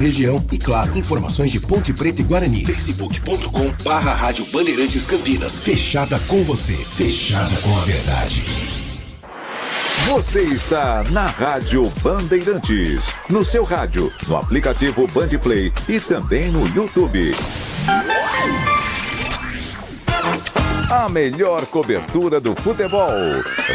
região e, claro, informações de Ponte Preta e Guarani. facebook.com/Rádio Bandeirantes Campinas. Fechada com você, fechada com a verdade. Você está na Rádio Bandeirantes, no seu rádio, no aplicativo Bandplay e também no YouTube. A melhor cobertura do futebol,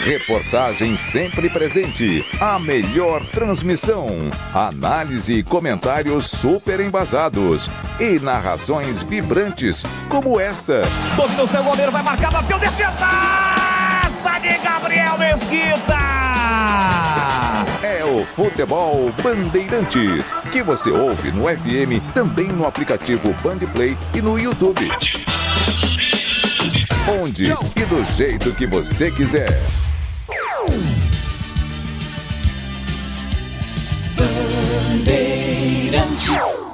reportagem sempre presente, a melhor transmissão, análise e comentários super embasados e narrações vibrantes como esta. Dominou seu goleiro, vai marcar, bateu, defesa! De Gabriel Mesquita! É o Futebol Bandeirantes, que você ouve no FM, também no aplicativo Bandplay e no YouTube. Onde e do jeito que você quiser. Bandeirantes.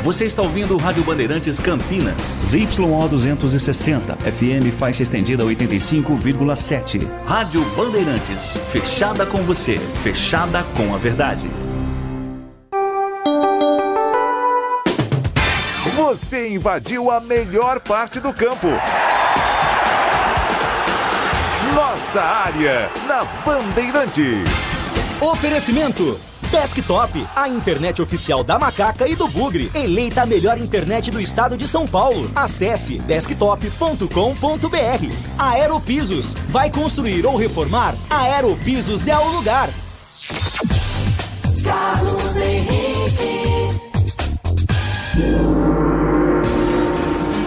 Você está ouvindo o Rádio Bandeirantes Campinas. ZYO 260, FM faixa estendida 85,7. Rádio Bandeirantes, fechada com você, fechada com a verdade. Você invadiu a melhor parte do campo. Nossa área, na Bandeirantes. Oferecimento Desktop, a internet oficial da Macaca e do Bugre. Eleita a melhor internet do estado de São Paulo. Acesse desktop.com.br. Aeropisos, vai construir ou reformar? Aeropisos é o lugar. Carlos Henrique.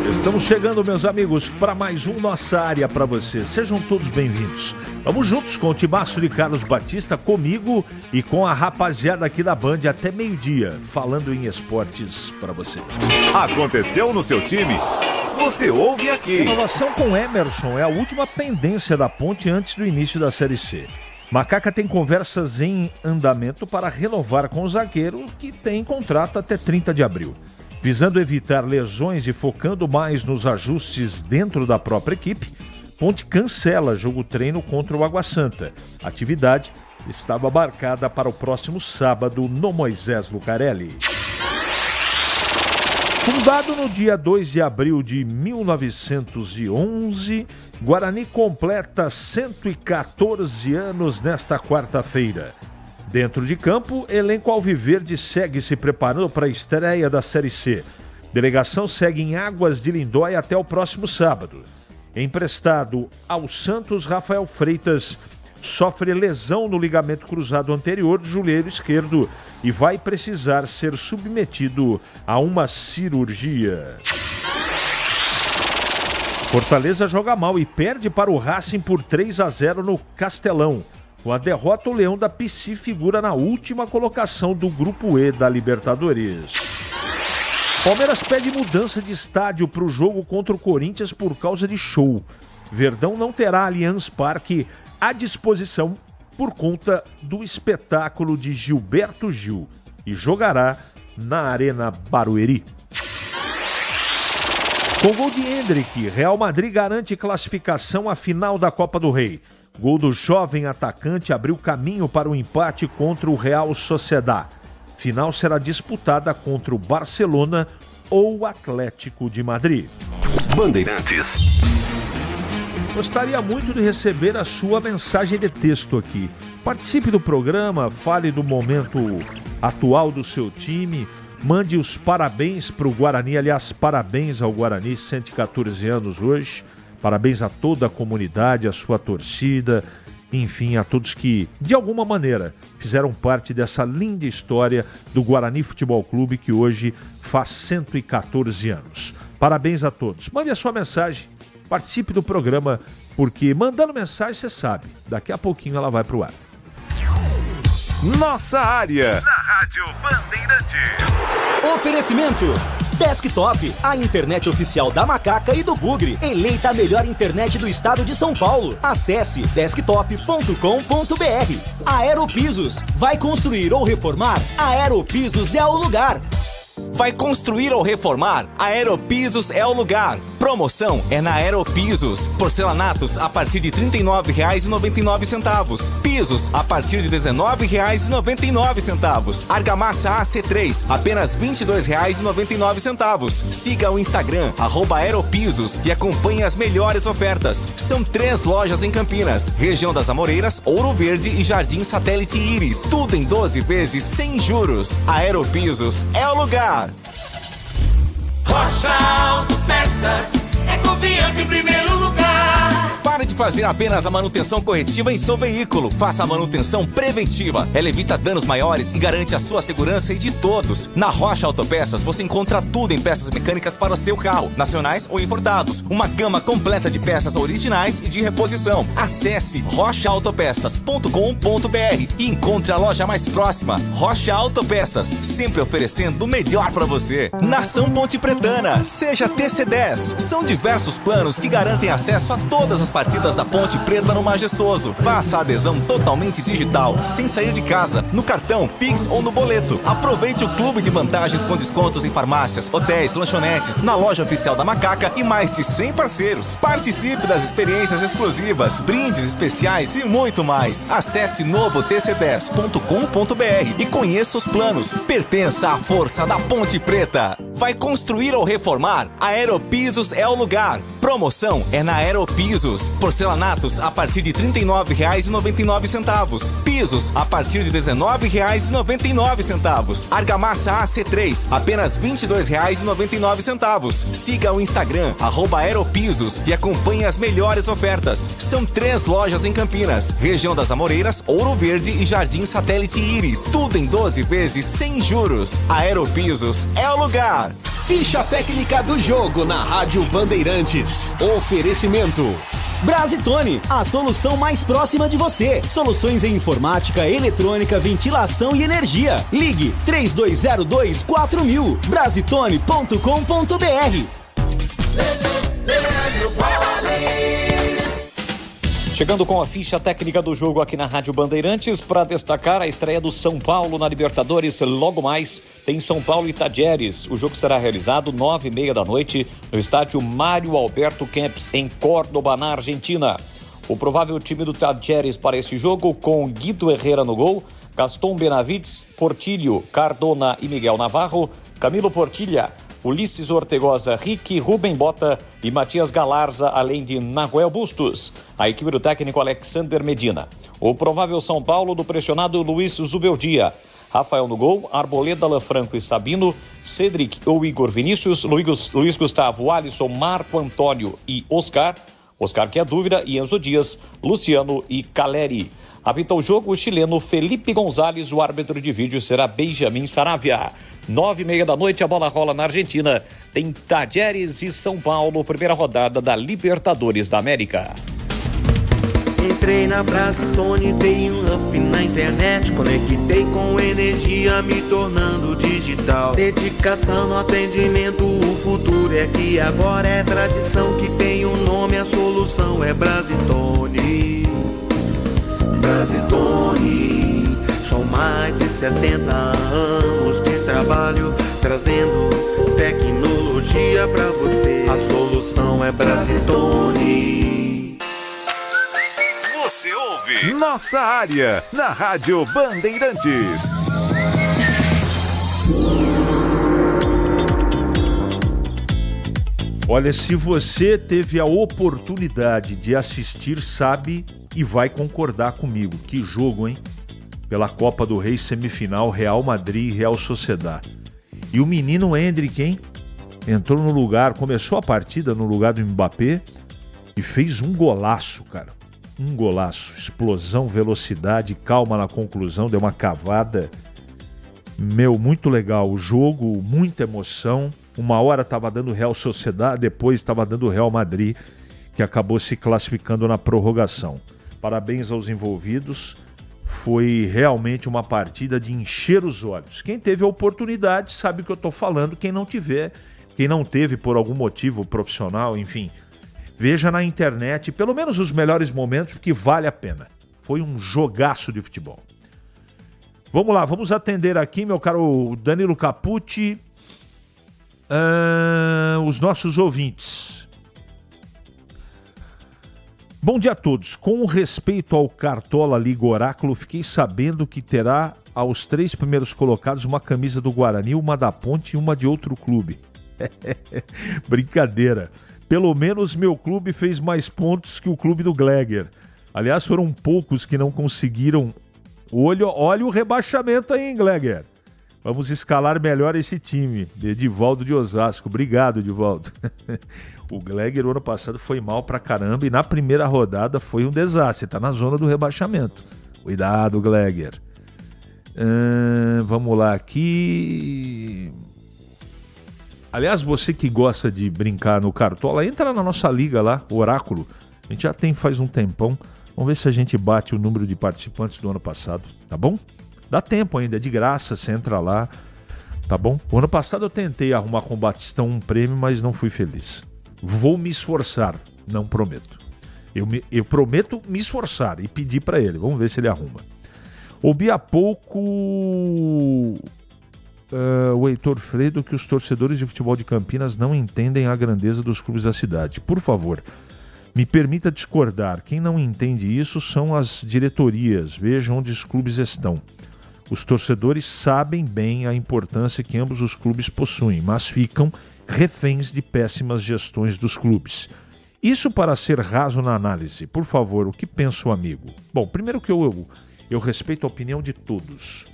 Estamos chegando, meus amigos, para mais um Nossa Área para você. Sejam todos bem-vindos. Vamos juntos com o timaço de Carlos Batista, comigo e com a rapaziada aqui da Band até meio-dia, falando em esportes para você. Aconteceu no seu time? Você ouve aqui. Renovação com Emerson é a última pendência da Ponte antes do início da Série C. Macaca tem conversas em andamento para renovar com o zagueiro, que tem contrato até 30 de abril. Visando evitar lesões e focando mais nos ajustes dentro da própria equipe, Ponte cancela jogo-treino contra o Água Santa. A atividade estava marcada para o próximo sábado no Moisés Lucarelli. Fundado no dia 2 de abril de 1911, Guarani completa 114 anos nesta quarta-feira. Dentro de campo, elenco alviverde segue se preparando para a estreia da Série C. Delegação segue em Águas de Lindóia até o próximo sábado. Emprestado ao Santos, Rafael Freitas sofre lesão no ligamento cruzado anterior do joelho esquerdo e vai precisar ser submetido a uma cirurgia. Fortaleza joga mal e perde para o Racing por 3-0 no Castelão. Com a derrota, o Leão da Pici figura na última colocação do Grupo E da Libertadores. Palmeiras pede mudança de estádio para o jogo contra o Corinthians por causa de show. Verdão não terá Allianz Parque à disposição por conta do espetáculo de Gilberto Gil e jogará na Arena Barueri. Com gol de Hendrick, Real Madrid garante classificação à final da Copa do Rei. Gol do jovem atacante abriu caminho para o empate contra o Real Sociedad. Final será disputada contra o Barcelona ou o Atlético de Madrid. Bandeirantes. Gostaria muito de receber a sua mensagem de texto aqui. Participe do programa, fale do momento atual do seu time, mande os parabéns para o Guarani, aliás, parabéns ao Guarani, 114 anos hoje. Parabéns a toda a comunidade, a sua torcida, enfim, a todos que, de alguma maneira, fizeram parte dessa linda história do Guarani Futebol Clube, que hoje faz 114 anos. Parabéns a todos. Mande a sua mensagem, participe do programa, porque mandando mensagem, você sabe, daqui a pouquinho ela vai pro ar. Nossa Área, na Rádio Bandeirantes. Oferecimento Desktop, a internet oficial da Macaca e do Bugre. Eleita a melhor internet do estado de São Paulo. Acesse desktop.com.br. Aeropisos, vai construir ou reformar? Aeropisos é o lugar. Vai construir ou reformar? Aeropisos é o lugar. Promoção é na Aeropisos. Porcelanatos a partir de R$ 39,99. Pisos a partir de R$ 19,99. Argamassa AC3, apenas R$ 22,99. Siga o Instagram, @Aeropisos e acompanhe as melhores ofertas. São 3 lojas em Campinas, região das Amoreiras, Ouro Verde e Jardim Satélite Íris. Tudo em 12 vezes sem juros. Aeropisos é o lugar. Rocha Autopeças é confiança em primeiro lugar. Pare de fazer apenas a manutenção corretiva em seu veículo. Faça a manutenção preventiva. Ela evita danos maiores e garante a sua segurança e de todos. Na Rocha Autopeças você encontra tudo em peças mecânicas para o seu carro, nacionais ou importados. Uma gama completa de peças originais e de reposição. Acesse rochaautopeças.com.br e encontre a loja mais próxima. Rocha Autopeças, sempre oferecendo o melhor para você. Nação Ponte Pretana, seja TC10. São diversos planos que garantem acesso a todas as partidas da Ponte Preta no Majestoso. Faça a adesão totalmente digital, sem sair de casa, no cartão, Pix ou no boleto. Aproveite o clube de vantagens com descontos em farmácias, hotéis, lanchonetes, na loja oficial da Macaca e mais de 100 parceiros. Participe das experiências exclusivas, brindes especiais e muito mais. Acesse novotc10.com.br e conheça os planos. Pertença à força da Ponte Preta. Vai construir ou reformar? A Aeropisos é o lugar. Promoção é na Aeropisos. Porcelanatos a partir de R$ 39,99. Pisos a partir de R$ 19,99. Argamassa AC3, apenas R$ 22,99. Siga o Instagram, @Aeropisos e acompanhe as melhores ofertas. São 3 lojas em Campinas, região das Amoreiras, Ouro Verde e Jardim Satélite Íris. Tudo em 12 vezes sem juros. Aeropisos é o lugar. Ficha técnica do jogo na Rádio Bandeirantes. Oferecimento Brasitone, a solução mais próxima de você. Soluções em informática, eletrônica, ventilação e energia. Ligue 3202-4000. Brasitone.com.br. Chegando com a ficha técnica do jogo aqui na Rádio Bandeirantes para destacar a estreia do São Paulo na Libertadores. Logo mais tem São Paulo e Tajeres. O jogo será realizado 9h30 da noite no estádio Mário Alberto Kempes, em Córdoba, na Argentina. O provável time do Tajeres para esse jogo, com Guido Herrera no gol, Gaston Benavides, Portillo, Cardona e Miguel Navarro, Camilo Portilha, Ulisses Ortegoza, Ricky, Rubem Bota e Matias Galarza, além de Nahuel Bustos. A equipe do técnico Alexander Medina. O provável São Paulo do pressionado Luiz Zubeldia. Rafael no gol, Arboleda, Lanfranco e Sabino, Cedric ou Igor Vinícius, Luiz Gustavo, Alisson, Marco Antônio e Oscar que é dúvida, e Enzo Dias, Luciano e Caleri. Apita o jogo o chileno Felipe Gonzalez, o árbitro de vídeo será Benjamin Saravia. 9h30 da noite, a bola rola na Argentina. Tem Tajeres e São Paulo, primeira rodada da Libertadores da América. Entrei na Brasitone, dei um up na internet, conectei com energia, me tornando digital. Dedicação no atendimento, o futuro é aqui, agora é tradição que tem um nome, a solução é Brasitone. Brasitone, são mais de 70 anos de trabalho, trazendo tecnologia pra você. A solução é Brasitone. Você ouve Nossa Área na Rádio Bandeirantes. Olha, se você teve a oportunidade de assistir, sabe e vai concordar comigo. Que jogo, hein? Pela Copa do Rei, semifinal, Real Madrid e Real Sociedad. E o menino Endrick, hein? Entrou no lugar, começou a partida no lugar do Mbappé e fez um golaço, cara. Um golaço. Explosão, velocidade, calma na conclusão, deu uma cavada. Muito legal o jogo, muita emoção. Uma hora estava dando Real Sociedad, depois estava dando Real Madrid, que acabou se classificando na prorrogação. Parabéns aos envolvidos. Foi realmente uma partida de encher os olhos. Quem teve a oportunidade sabe o que eu estou falando. Quem não tiver, quem não teve por algum motivo profissional, enfim, veja na internet pelo menos os melhores momentos, porque vale a pena. Foi um jogaço de futebol. Vamos lá, vamos atender aqui, meu caro Danilo Capucci, os nossos ouvintes. Bom dia a todos. Com respeito ao Cartola Liga Oráculo, fiquei sabendo que terá aos 3 primeiros colocados uma camisa do Guarani, uma da Ponte e uma de outro clube. Brincadeira. Pelo menos meu clube fez mais pontos que o clube do Gleger. Aliás, foram poucos que não conseguiram. Olha o rebaixamento aí, hein, Gleger? Vamos escalar melhor esse time. Edivaldo de Osasco. Obrigado, Edivaldo. O Gleger, o ano passado, foi mal pra caramba e na primeira rodada foi um desastre. Tá na zona do rebaixamento. Cuidado, Gleger. Vamos lá aqui. Aliás, você que gosta de brincar no Cartola, entra na nossa liga lá, o Oráculo. A gente já tem faz um tempão. Vamos ver se a gente bate o número de participantes do ano passado, tá bom? Dá tempo ainda, é de graça, você entra lá, tá bom? O ano passado eu tentei arrumar com o Batistão um prêmio, mas não fui feliz. Vou me esforçar, não prometo. Eu prometo me esforçar e pedir para ele, vamos ver se ele arruma. Ouvi há pouco o Heitor Fredo que os torcedores de futebol de Campinas não entendem a grandeza dos clubes da cidade. Por favor, me permita discordar. Quem não entende isso são as diretorias. Vejam onde os clubes estão. Os torcedores sabem bem a importância que ambos os clubes possuem, mas ficam reféns de péssimas gestões dos clubes. Isso para ser raso na análise. Por favor, o que pensa o amigo? Bom, primeiro que eu respeito a opinião de todos.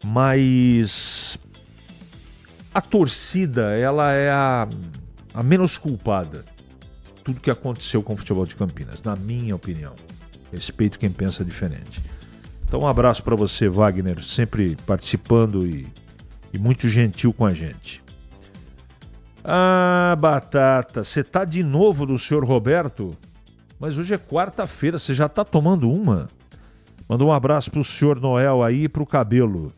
Mas a torcida, ela é a menos culpada de tudo que aconteceu com o futebol de Campinas, na minha opinião. Respeito quem pensa diferente. Então um abraço para você, Wagner, sempre participando e muito gentil com a gente. Ah, Batata, você tá de novo do senhor Roberto? Mas hoje é quarta-feira, você já tá tomando uma? Manda um abraço pro senhor Noel aí e pro Cabelo.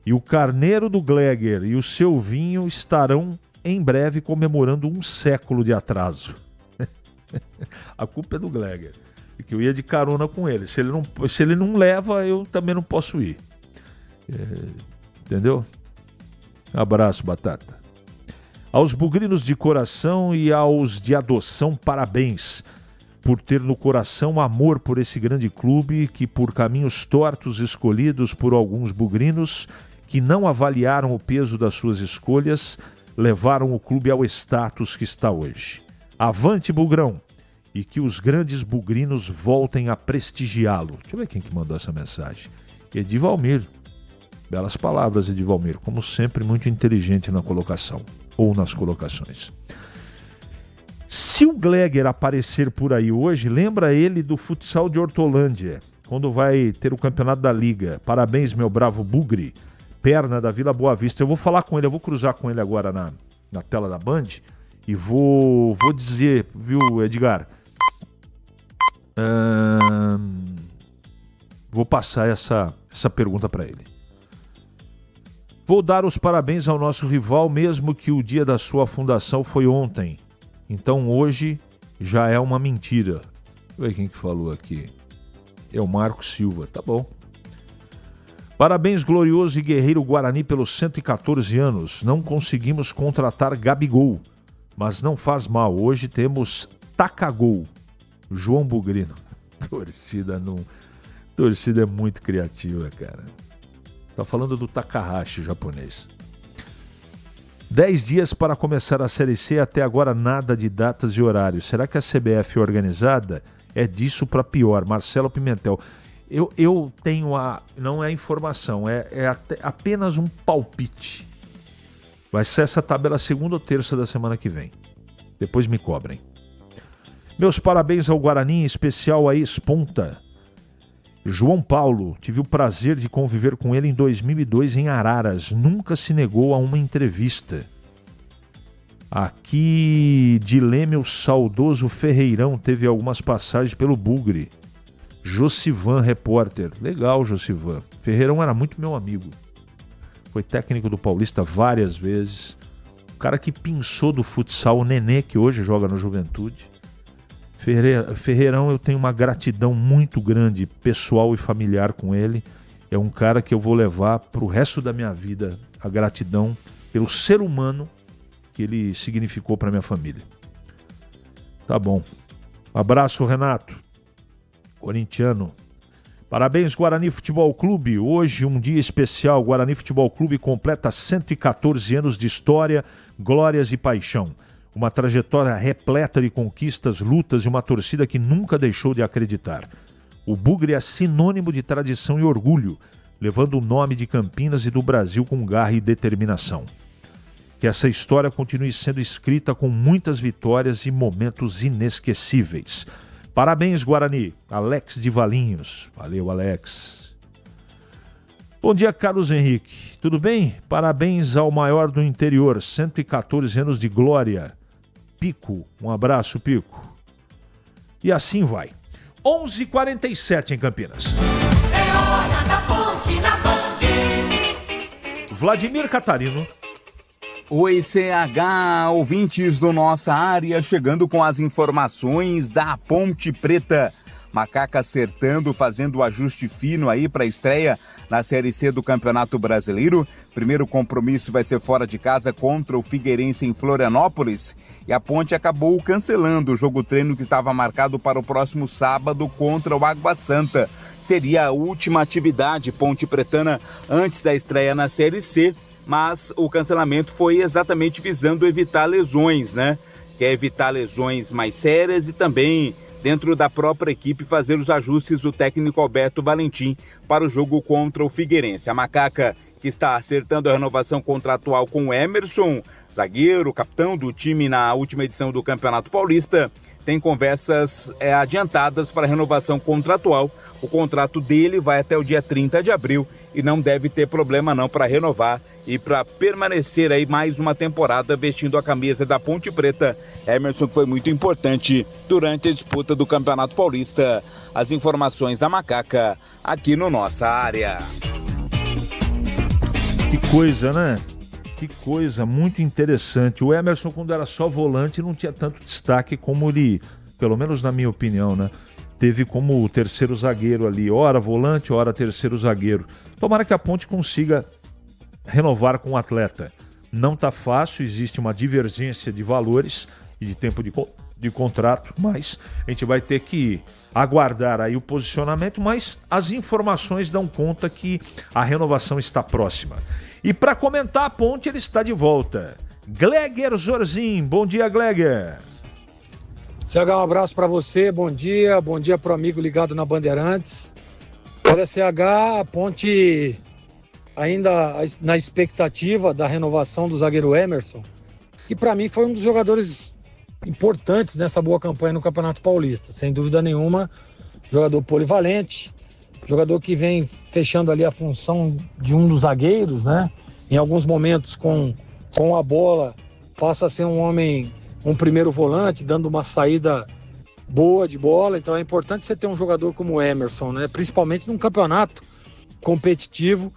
E o Carneiro do Gleger e o seu vinho estarão em breve comemorando 1 século de atraso. A culpa é do Gleger, porque eu ia de carona com ele. Se ele não leva, eu também não posso ir. Entendeu? Abraço, Batata. Aos bugrinos de coração e aos de adoção, parabéns por ter no coração amor por esse grande clube que, por caminhos tortos escolhidos por alguns bugrinos que não avaliaram o peso das suas escolhas, levaram o clube ao status que está hoje. Avante, Bugrão! E que os grandes bugrinos voltem a prestigiá-lo. Deixa eu ver quem que mandou essa mensagem. Edivalmir. Belas palavras, Edivalmir. Como sempre, muito inteligente na colocação. Ou nas colocações. Se o Gleger aparecer por aí hoje, lembra ele do futsal de Hortolândia, quando vai ter o campeonato da Liga. Parabéns, meu bravo bugre. Perna da Vila Boa Vista. Eu vou falar com ele, eu vou cruzar com ele agora na tela da Band e vou dizer, viu, Edgar? Vou passar essa pergunta para ele. Vou dar os parabéns ao nosso rival, mesmo que o dia da sua fundação foi ontem. Então hoje já é uma mentira. Deixa eu ver quem que falou aqui. É o Marco Silva, tá bom. Parabéns, glorioso e guerreiro Guarani, pelos 114 anos. Não conseguimos contratar Gabigol, mas não faz mal. Hoje temos Takagol, João Bugrino. Torcida é muito criativa, cara. Tá falando do Takahashi japonês. 10 dias para começar a Série C, até agora nada de datas e horários. Será que a CBF é organizada? É disso para pior. Marcelo Pimentel. Eu tenho não é informação, é apenas um palpite. Vai ser essa tabela segunda ou terça da semana que vem. Depois me cobrem. Meus parabéns ao Guarani, em especial a ex-ponta João Paulo. Tive o prazer de conviver com ele em 2002 em Araras. Nunca se negou a uma entrevista. Aqui de Leme, o saudoso Ferreirão teve algumas passagens pelo Bugre. Josivan, repórter. Legal, Josivan. Ferreirão era muito meu amigo. Foi técnico do Paulista várias vezes. O cara que pinçou do futsal, o Nenê, que hoje joga no Juventude. Ferreirão, eu tenho uma gratidão muito grande, pessoal e familiar com ele. É um cara que eu vou levar para o resto da minha vida, a gratidão pelo ser humano que ele significou para minha família. Tá bom. Abraço, Renato. Corintiano. Parabéns, Guarani Futebol Clube. Hoje um dia especial. Guarani Futebol Clube completa 114 anos de história, glórias e paixão. Uma trajetória repleta de conquistas, lutas e uma torcida que nunca deixou de acreditar. O Bugre é sinônimo de tradição e orgulho, levando o nome de Campinas e do Brasil com garra e determinação. Que essa história continue sendo escrita com muitas vitórias e momentos inesquecíveis. Parabéns, Guarani. Alex de Valinhos. Valeu, Alex. Bom dia, Carlos Henrique. Tudo bem? Parabéns ao maior do interior. 114 anos de glória. Pico. Um abraço, Pico. E assim vai. 11h47 em Campinas. É hora da Ponte na Band. Vladimir Catarino. Oi, CH, ouvintes do Nossa Área, chegando com as informações da Ponte Preta. Macaca acertando, fazendo o ajuste fino aí para a estreia na Série C do Campeonato Brasileiro. Primeiro compromisso vai ser fora de casa contra o Figueirense em Florianópolis. E a Ponte acabou cancelando o jogo-treino que estava marcado para o próximo sábado contra o Água Santa. Seria a última atividade ponte pretana antes da estreia na Série C, mas o cancelamento foi exatamente visando evitar lesões, né? Quer evitar lesões mais sérias e também, dentro da própria equipe, fazer os ajustes o técnico Alberto Valentim para o jogo contra o Figueirense. A Macaca, que está acertando a renovação contratual com o Emerson, zagueiro, capitão do time na última edição do Campeonato Paulista, tem conversas adiantadas para a renovação contratual. O contrato dele vai até o dia 30 de abril e não deve ter problema não para renovar e para permanecer aí mais uma temporada vestindo a camisa da Ponte Preta. Emerson foi muito importante durante a disputa do Campeonato Paulista. As informações da Macaca aqui no Nossa Área. Que coisa, né? Que coisa, muito interessante. O Emerson, quando era só volante, não tinha tanto destaque como ele, pelo menos na minha opinião, né? Teve como terceiro zagueiro ali, ora volante, ora terceiro zagueiro. Tomara que a Ponte consiga renovar com o atleta. Não tá fácil, existe uma divergência de valores e de tempo de contrato, mas a gente vai ter que aguardar aí o posicionamento, mas as informações dão conta que a renovação está próxima. E para comentar a Ponte, ele está de volta. Gleger Zorzin. Bom dia, Gleger. CH, um abraço para você, bom dia pro amigo ligado na Bandeirantes. Olha, CH, a Ponte ainda na expectativa da renovação do zagueiro Emerson, que para mim foi um dos jogadores importantes nessa boa campanha no Campeonato Paulista, sem dúvida nenhuma, jogador polivalente, jogador que vem fechando ali a função de um dos zagueiros, né? Em alguns momentos com a bola passa a ser um primeiro volante, dando uma saída boa de bola. Então é importante você ter um jogador como o Emerson, né? Principalmente num campeonato competitivo,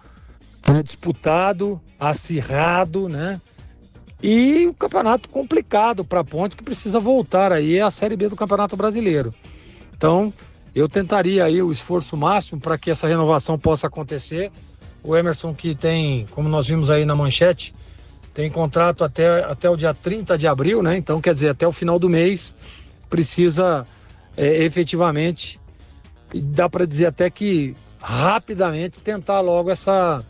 né? Disputado, acirrado, né? E um campeonato complicado para a Ponte, que precisa voltar aí à Série B do Campeonato Brasileiro. Então eu tentaria aí o esforço máximo para que essa renovação possa acontecer. O Emerson, que tem, como nós vimos aí na manchete, tem contrato até o dia 30 de abril, né? Então, quer dizer, até o final do mês, precisa efetivamente, dá para dizer até que rapidamente, tentar logo essa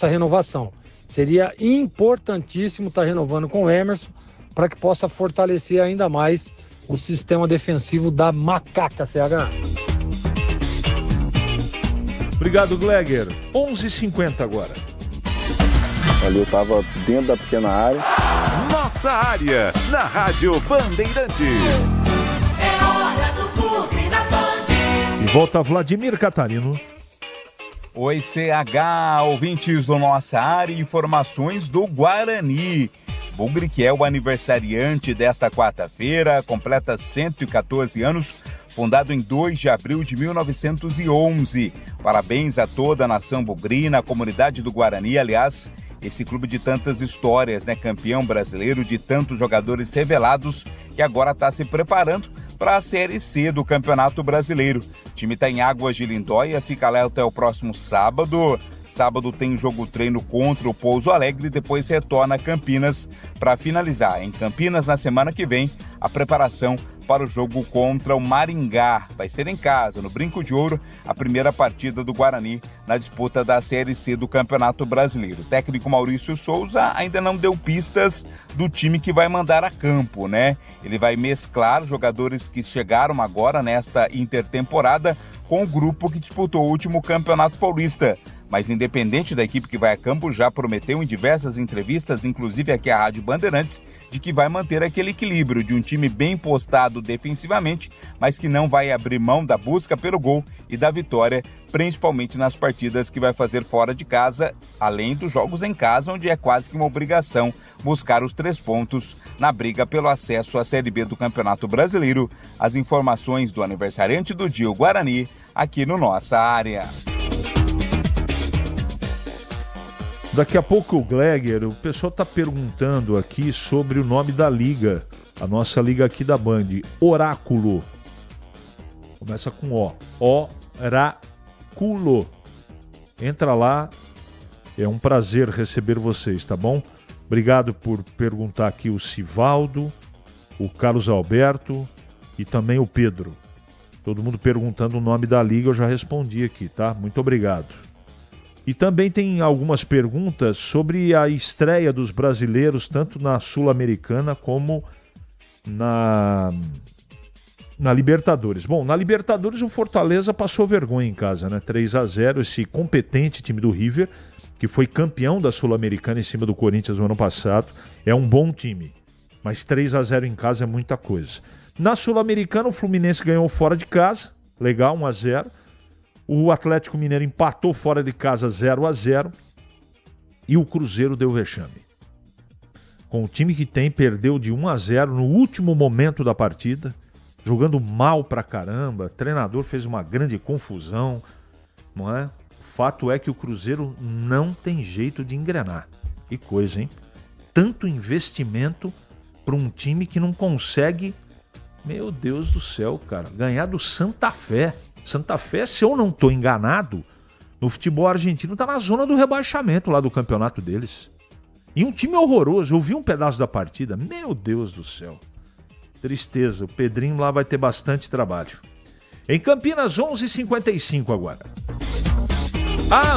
renovação. Seria importantíssimo estar renovando com o Emerson para que possa fortalecer ainda mais o sistema defensivo da Macaca, CH. Obrigado, Gleger. 11h50 agora. Ali eu estava dentro da pequena área. Nossa Área, na Rádio Bandeirantes. É hora do Bugre da Band. E volta Vladimir Catarino. Oi, CH, ouvintes do Nossa Área, informações do Guarani. Bugre, que é o aniversariante desta quarta-feira, completa 114 anos, fundado em 2 de abril de 1911. Parabéns a toda a nação bugrina, a comunidade do Guarani, aliás, esse clube de tantas histórias, né? Campeão brasileiro, de tantos jogadores revelados, que agora está se preparando para a Série C do Campeonato Brasileiro. O time está em Águas de Lindóia, fica lá até o próximo sábado. Sábado tem jogo-treino contra o Pouso Alegre e depois retorna a Campinas para finalizar. Em Campinas, na semana que vem, a preparação para o jogo contra o Maringá. Vai ser em casa, no Brinco de Ouro, a primeira partida do Guarani na disputa da Série C do Campeonato Brasileiro. O técnico Maurício Souza ainda não deu pistas do time que vai mandar a campo, né? Ele vai mesclar jogadores que chegaram agora nesta intertemporada com o grupo que disputou o último Campeonato Paulista. Mas independente da equipe que vai a campo, já prometeu em diversas entrevistas, inclusive aqui à Rádio Bandeirantes, de que vai manter aquele equilíbrio de um time bem postado defensivamente, mas que não vai abrir mão da busca pelo gol e da vitória, principalmente nas partidas que vai fazer fora de casa, além dos jogos em casa, onde é quase que uma obrigação buscar os 3 pontos na briga pelo acesso à Série B do Campeonato Brasileiro. As informações do aniversariante do dia, o Guarani, aqui no Nossa Área. Daqui a pouco o Gleger, o pessoal está perguntando aqui sobre o nome da liga, a nossa liga aqui da Band, Oráculo. Começa com O, Oráculo. Entra lá, é um prazer receber vocês, tá bom? Obrigado por perguntar aqui o Sivaldo, o Carlos Alberto e também o Pedro. Todo mundo perguntando o nome da liga, eu já respondi aqui, tá? Muito obrigado. E também tem algumas perguntas sobre a estreia dos brasileiros, tanto na Sul-Americana como na Libertadores. Bom, na Libertadores o Fortaleza passou vergonha em casa, né? 3-0, esse competente time do River, que foi campeão da Sul-Americana em cima do Corinthians no ano passado. É um bom time, mas 3-0 em casa é muita coisa. Na Sul-Americana o Fluminense ganhou fora de casa, legal, 1-0. O Atlético Mineiro empatou fora de casa 0-0 e o Cruzeiro deu vexame. Com o time que tem, perdeu de 1-0 no último momento da partida, jogando mal pra caramba, o treinador fez uma grande confusão, não é? O fato é que o Cruzeiro não tem jeito de engrenar. Que coisa, hein? Tanto investimento para um time que não consegue, meu Deus do céu, cara, ganhar do Santa Fé. Santa Fé, se eu não estou enganado, no futebol argentino está na zona do rebaixamento lá do campeonato deles. E um time horroroso, eu vi um pedaço da partida, meu Deus do céu. Tristeza, o Pedrinho lá vai ter bastante trabalho. Em Campinas, 11h55 agora.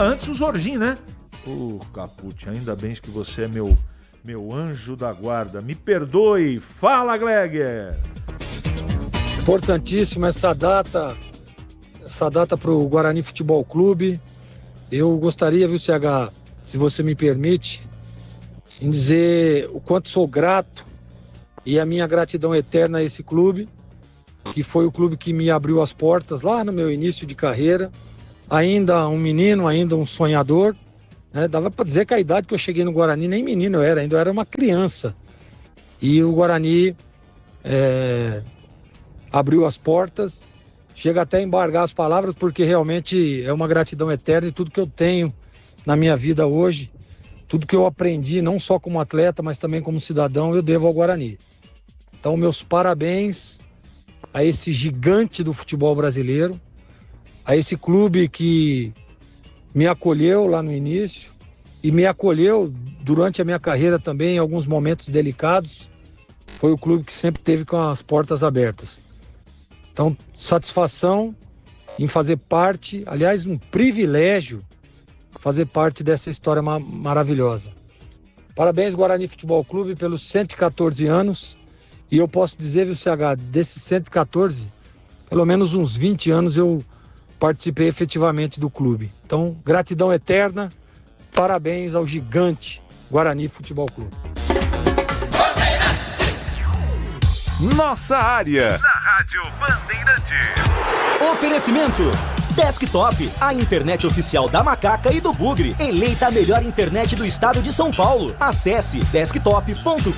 Antes o Zorginho, né? Capucci, ainda bem que você é meu anjo da guarda. Me perdoe, fala, Gleger! Importantíssima essa data para o Guarani Futebol Clube. Eu gostaria, viu, CH, se você me permite, em dizer o quanto sou grato e a minha gratidão eterna a esse clube, que foi o clube que me abriu as portas lá no meu início de carreira, ainda um menino, ainda um sonhador, né? Dava para dizer que a idade que eu cheguei no Guarani, nem menino eu era, ainda eu era uma criança. E o Guarani abriu as portas. Chega até a embargar as palavras, porque realmente é uma gratidão eterna e tudo que eu tenho na minha vida hoje, tudo que eu aprendi, não só como atleta, mas também como cidadão, eu devo ao Guarani. Então, meus parabéns a esse gigante do futebol brasileiro, a esse clube que me acolheu lá no início e me acolheu durante a minha carreira também em alguns momentos delicados. Foi o clube que sempre teve com as portas abertas. Então, satisfação em fazer parte, aliás, um privilégio fazer parte dessa história maravilhosa. Parabéns, Guarani Futebol Clube, pelos 114 anos. E eu posso dizer, viu, CH, desses 114, pelo menos uns 20 anos eu participei efetivamente do clube. Então, gratidão eterna, parabéns ao gigante Guarani Futebol Clube. Nossa área, na Rádio Bandeirantes. Oferecimento Desktop, a internet oficial da Macaca e do Bugre, eleita a melhor internet do estado de São Paulo. Acesse desktop.com.br.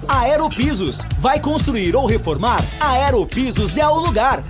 Aeropisos, vai construir ou reformar? Aeropisos é o lugar.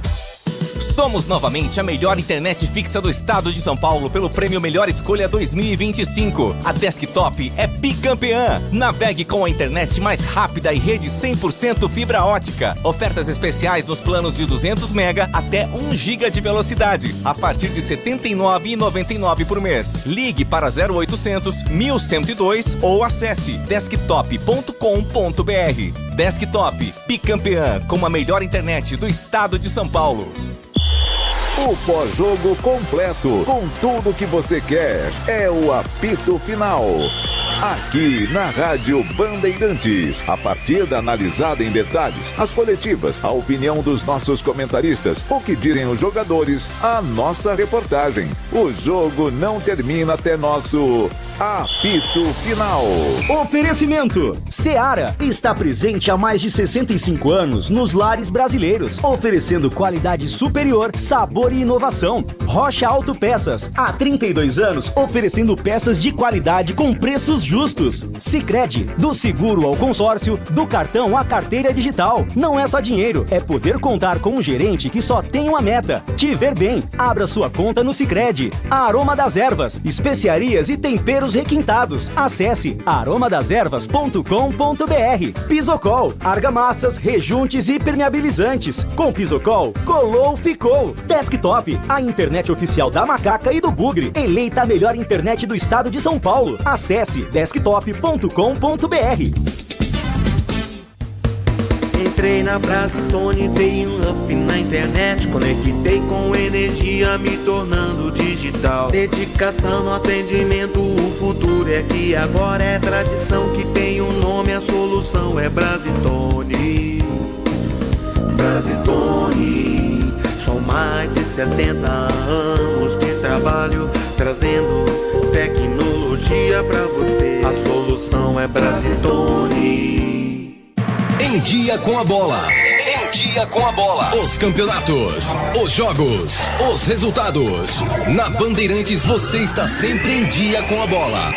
Somos novamente a melhor internet fixa do estado de São Paulo pelo prêmio Melhor Escolha 2025. A Desktop é Bicampeã. Navegue com a internet mais rápida e rede 100% fibra ótica. Ofertas especiais nos planos de 200 mega até 1 giga de velocidade, a partir de R$ 79,99 por mês. Ligue para 0800 1102 ou acesse desktop.com.br. Desktop, Bicampeã, com a melhor internet do estado de São Paulo. O pós-jogo completo, com tudo que você quer, é o apito final. Aqui na Rádio Bandeirantes, a partida analisada em detalhes, as coletivas, a opinião dos nossos comentaristas, o que dizem os jogadores, a nossa reportagem. O jogo não termina até nosso apito final. Oferecimento: Seara está presente há mais de 65 anos nos lares brasileiros, oferecendo qualidade superior, sabor e inovação. Rocha Autopeças, há 32 anos, oferecendo peças de qualidade com preços justos. Sicredi, do seguro ao consórcio, do cartão à carteira digital. Não é só dinheiro, é poder contar com um gerente que só tem uma meta: te ver bem. Abra sua conta no Sicredi. Aroma das Ervas, especiarias e temperos requintados. Acesse aromadeservas.com.br. Pisocol, argamassas, rejuntes e permeabilizantes. Com Pisocol, colou, ficou. Desktop, a internet oficial da Macaca e do Bugre, eleita a melhor internet do estado de São Paulo. Acesse desktop.com.br. Entrei na Brasitone, dei um up na internet, conectei com energia, me tornando digital. Dedicação no atendimento, o futuro é aqui, agora é tradição que tem um nome, a solução é Brasitone. Brasitone, são mais de 70 anos de trabalho, trazendo tecnologia pra você. A solução é Brasitone. Em Dia com a Bola. Em Dia com a Bola. Os campeonatos, os jogos, os resultados. Na Bandeirantes você está sempre em dia com a bola.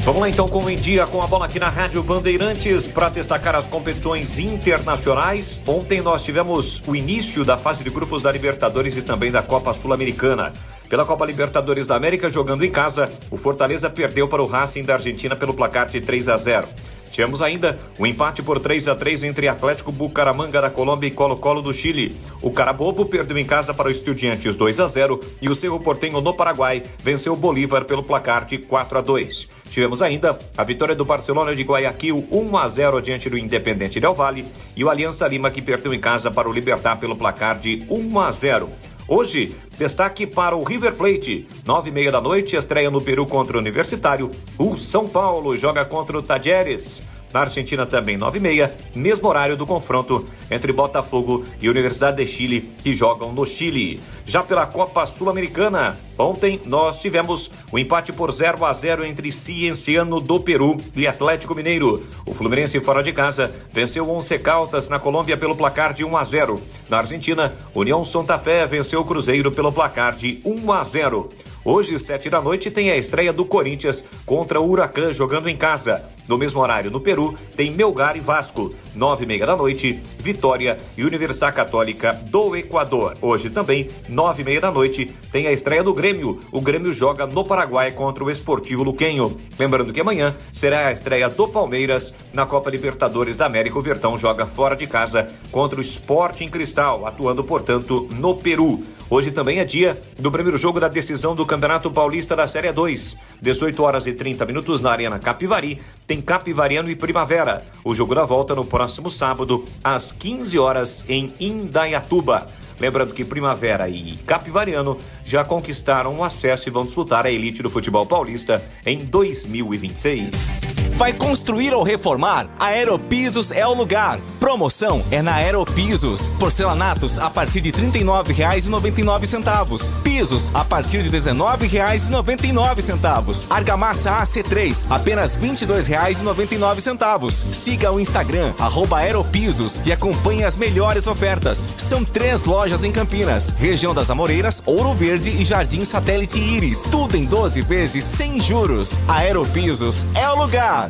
Vamos lá então com o Em Dia com a Bola aqui na Rádio Bandeirantes para destacar as competições internacionais. Ontem nós tivemos o início da fase de grupos da Libertadores e também da Copa Sul-Americana. Pela Copa Libertadores da América, jogando em casa, o Fortaleza perdeu para o Racing da Argentina pelo placar de 3-0. Tivemos ainda um empate por 3-3 entre Atlético Bucaramanga da Colômbia e Colo-Colo do Chile. O Carabobo perdeu em casa para o Estudiantes 2-0 e o Cerro Porteño no Paraguai venceu o Bolívar pelo placar de 4-2. Tivemos ainda a vitória do Barcelona de Guayaquil 1-0 diante do Independente Del Valle e o Alianza Lima que perdeu em casa para o Libertad pelo placar de 1-0. Hoje, destaque para o River Plate. 9h30 da noite, estreia no Peru contra o Universitário. O São Paulo joga contra o Talleres. Na Argentina também 9h30, mesmo horário do confronto entre Botafogo e Universidade de Chile, que jogam no Chile. Já pela Copa Sul-Americana, ontem nós tivemos o empate por 0-0 entre Cienciano do Peru e Atlético Mineiro. O Fluminense fora de casa venceu o Once Caldas na Colômbia pelo placar de 1-0. Na Argentina, União Santa Fé venceu o Cruzeiro pelo placar de 1-0. Hoje, 7 da noite, tem a estreia do Corinthians contra o Huracan jogando em casa. No mesmo horário, no Peru, tem Melgar e Vasco. 9h30 da noite, Vitória e Universidade Católica do Equador. Hoje também, 9h30 da noite, tem a estreia do Grêmio. O Grêmio joga no Paraguai contra o Esportivo Luquenho. Lembrando que amanhã será a estreia do Palmeiras na Copa Libertadores da América. O Verdão joga fora de casa contra o Sporting Cristal, atuando, portanto, no Peru. Hoje também é dia do primeiro jogo da decisão do Campeonato Paulista da Série 2. 18h30 na Arena Capivari, tem Capivariano e Primavera. O jogo da volta no próximo sábado, às 15 horas em Indaiatuba. Lembrando que Primavera e Capivariano já conquistaram o acesso e vão disputar a elite do futebol paulista em 2026. Vai construir ou reformar? A Aeropisos é o lugar. Promoção é na Aeropisos. Porcelanatos a partir de R$ 39,99. Pisos a partir de R$ 19,99. Argamassa AC3 apenas R$ 22,99. Siga o Instagram @Aeropisos e acompanhe as melhores ofertas. São 3 lojas em Campinas, região das Amoreiras, Ouro Verde e Jardim Satélite Íris. Tudo em 12 vezes sem juros. Aeropisos é o lugar.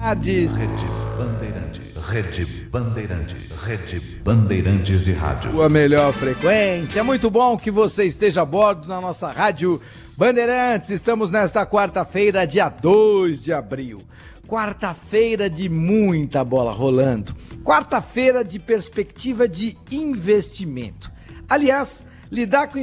Rede Bandeirantes. Rede Bandeirantes. Rede Bandeirantes de Rádio. A melhor frequência. Muito bom que você esteja a bordo na nossa Rádio Bandeirantes. Estamos nesta quarta-feira, dia 2 de abril. Quarta-feira de muita bola rolando. Quarta-feira de perspectiva de investimento. Aliás, lidar com